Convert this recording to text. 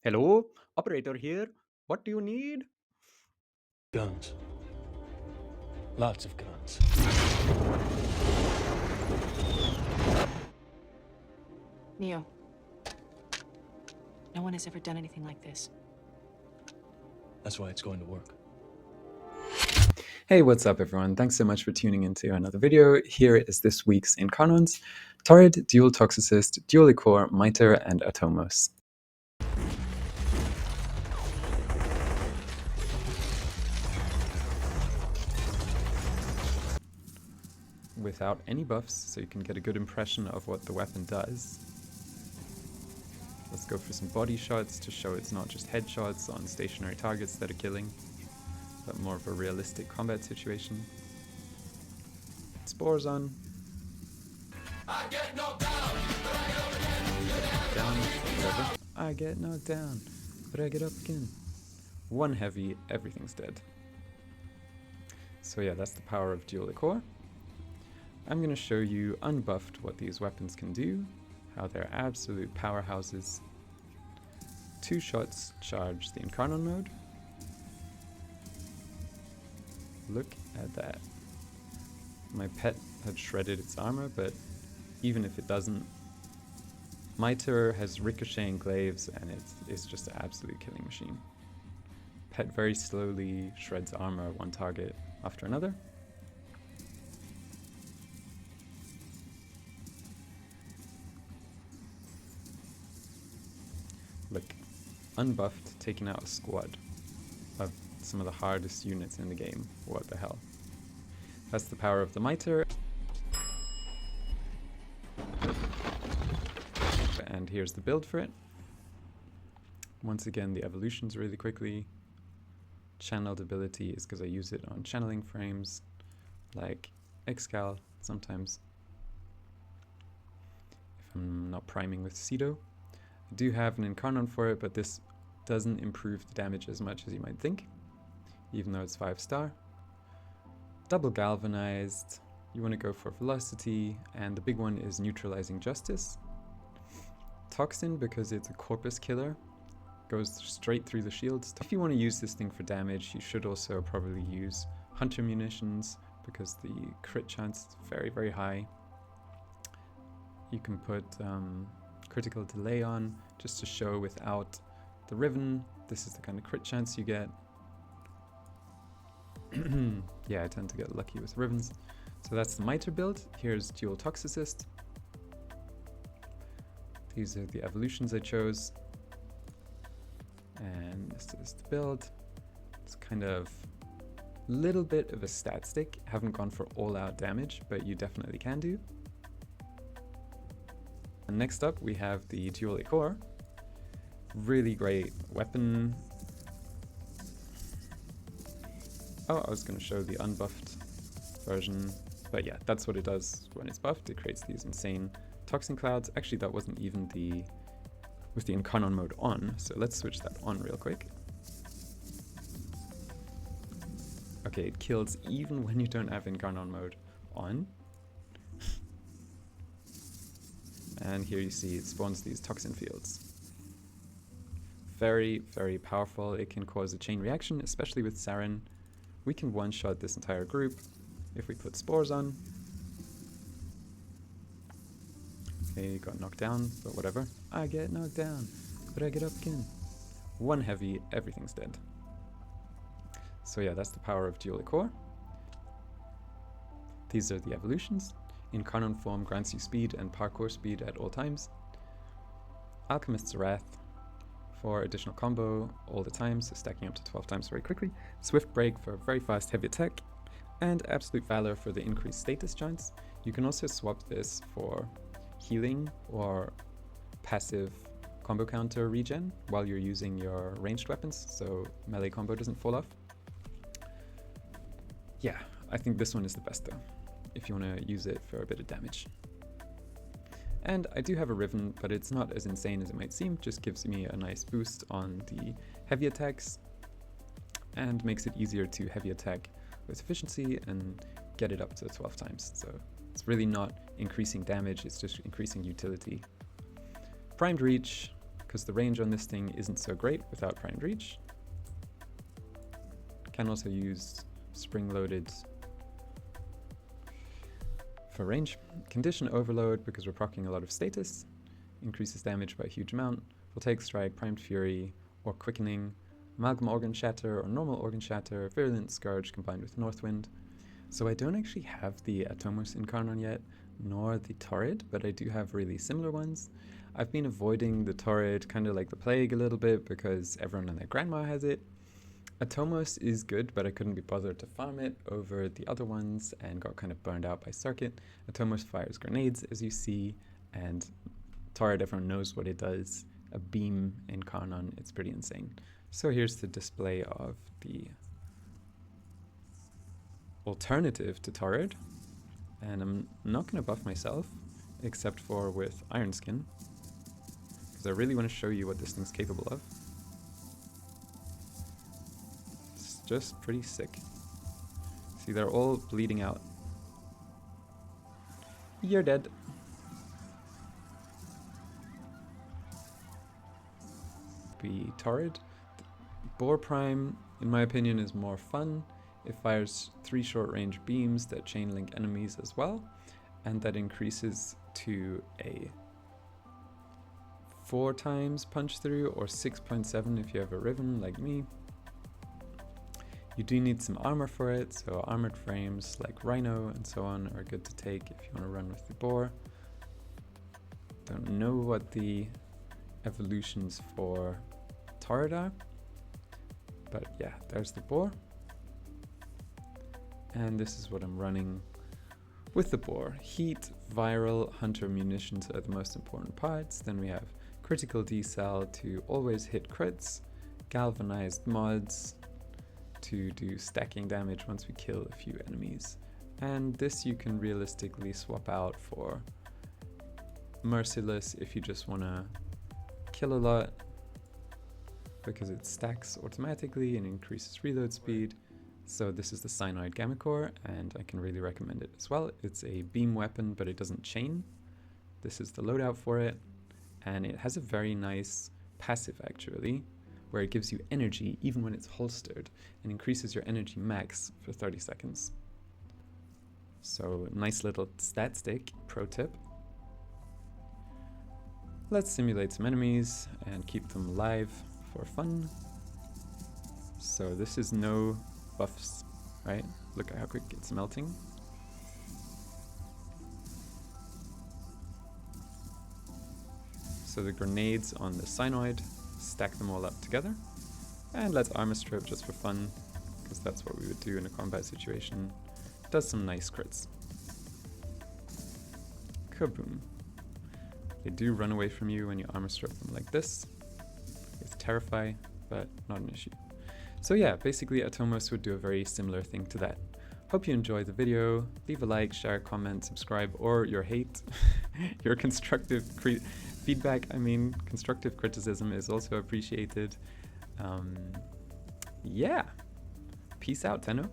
Hello, operator here. What do you need? Guns. Lots of guns. Neo, no one has ever done anything like this. That's why it's going to work. Hey, what's up everyone? Thanks so much for tuning into another video. Here is this week's IncarnONs: Tord, Dual Toxocyst, Dual Ichor, Mitre, and Atomos. Without any buffs, so you can get a good impression of what the weapon does. Let's go for some body shots to show it's not just headshots on stationary targets that are killing, but more of a realistic combat situation. Spores on. I get knocked down, but I get up again. Whatever. I get knocked down, but I get up again. One heavy, everything's dead. So yeah, that's the power of Dual Ichor. I'm going to show you unbuffed what these weapons can do, how they're absolute powerhouses. 2 shots charge the IncarnON mode. Look at that. My pet had shredded its armor, but even if it doesn't, Mitre has ricocheting glaives and it's just an absolute killing machine. Pet very slowly shreds armor one target after another. Look, unbuffed, taking out a squad of some of the hardest units in the game. What the hell? That's the power of the Mitre. And here's the build for it. Once again, the evolutions really quickly. Channeled ability is because I use it on channeling frames, like Excal sometimes, if I'm not priming with Cedo. I do have an IncarnON for it, but this doesn't improve the damage as much as you might think, even though it's 5-star. Double galvanized, you want to go for velocity, and the big one is neutralizing justice. Toxin, because it's a corpus killer, goes straight through the shields. If you want to use this thing for damage, you should also probably use hunter munitions, because the crit chance is very, very high. You can put critical delay on, just to show without the Riven, this is the kind of crit chance you get. Yeah, I tend to get lucky with Rivens. So that's the Mitre build. Here's Dual Toxocyst. These are the evolutions I chose. And this is the build. It's kind of a little bit of a stat stick. Haven't gone for all out damage, but you definitely can do. And next up we have the Dual Ichor. Really great weapon. Oh, I was going to show the unbuffed version, but yeah, that's what it does when it's buffed. It creates these insane toxin clouds. Actually, that wasn't even with the IncarnON mode on, so let's switch that on real quick. Okay, it kills even when you don't have IncarnON mode on. And here you see it spawns these toxin fields. Very, very powerful. It can cause a chain reaction, especially with Saren. We can one-shot this entire group if we put spores on. Okay, got knocked down, but whatever. I get knocked down, but I get up again. One heavy, everything's dead. So yeah, that's the power of Dual Ichor. These are the evolutions. IncarnON form grants you speed and parkour speed at all times. Alchemist's Wrath for additional combo all the time, so stacking up to 12 times very quickly. Swift Break for very fast heavy attack. And Absolute Valor for the increased status chance. You can also swap this for healing or passive combo counter regen while you're using your ranged weapons, so melee combo doesn't fall off. Yeah, I think this one is the best though, if you want to use it for a bit of damage. And I do have a Riven, but it's not as insane as it might seem, just gives me a nice boost on the heavy attacks and makes it easier to heavy attack with efficiency and get it up to 12 times. So it's really not increasing damage, it's just increasing utility. Primed Reach, because the range on this thing isn't so great without primed reach. Can also use spring-loaded for range. Condition overload, because we're proccing a lot of status, increases damage by a huge amount. Voltaic Strike, Primed Fury, or Quickening, Amalgam Organ Shatter, or Normal Organ Shatter, Virulent Scourge combined with Northwind. So I don't actually have the Atomos IncarnON yet, nor the Tord, but I do have really similar ones. I've been avoiding the Tord kind of like the plague a little bit because everyone and their grandma has it. Atomos is good, but I couldn't be bothered to farm it over the other ones and got kind of burned out by Circuit. Atomos fires grenades, as you see, and Tord, everyone knows what it does. A beam IncarnON, it's pretty insane. So here's the display of the alternative to Tord, and I'm not going to buff myself, except for with Iron Skin, because I really want to show you what this thing's capable of. Just pretty sick. See, they're all bleeding out. You're dead. Be Tord. Boar Prime, in my opinion, is more fun. It fires 3 short-range beams that chain link enemies as well, and that increases to a 4 times punch through, or 6.7 if you have a Riven like me. You do need some armor for it, so armored frames like Rhino and so on are good to take if you want to run with the boar. Don't know what the evolutions for Tord are, but yeah, there's the boar. And this is what I'm running with the boar. Heat, viral, hunter munitions are the most important parts. Then we have critical decel to always hit crits, galvanized mods to do stacking damage once we kill a few enemies. And this you can realistically swap out for Merciless if you just want to kill a lot, because it stacks automatically and increases reload speed. So this is the Cyanide Gamma Core, and I can really recommend it as well. It's a beam weapon, but it doesn't chain. This is the loadout for it, and it has a very nice passive actually, where it gives you energy even when it's holstered and increases your energy max for 30 seconds. So nice little stat stick, pro tip. Let's simulate some enemies and keep them alive for fun. So this is no buffs, right? Look at how quick it's melting. So the grenades on the Cyanide, stack them all up together, and let's armor strip just for fun, because that's what we would do in a combat situation. Does some nice crits. Kaboom. They do run away from you when you armor strip them like this with Terrify, but not an issue. So yeah, basically Atomos would do a very similar thing to that. Hope you enjoyed the video. Leave a like, share, comment, subscribe, or your hate, your constructive feedback. I mean, constructive criticism is also appreciated. Yeah, peace out, Tenno.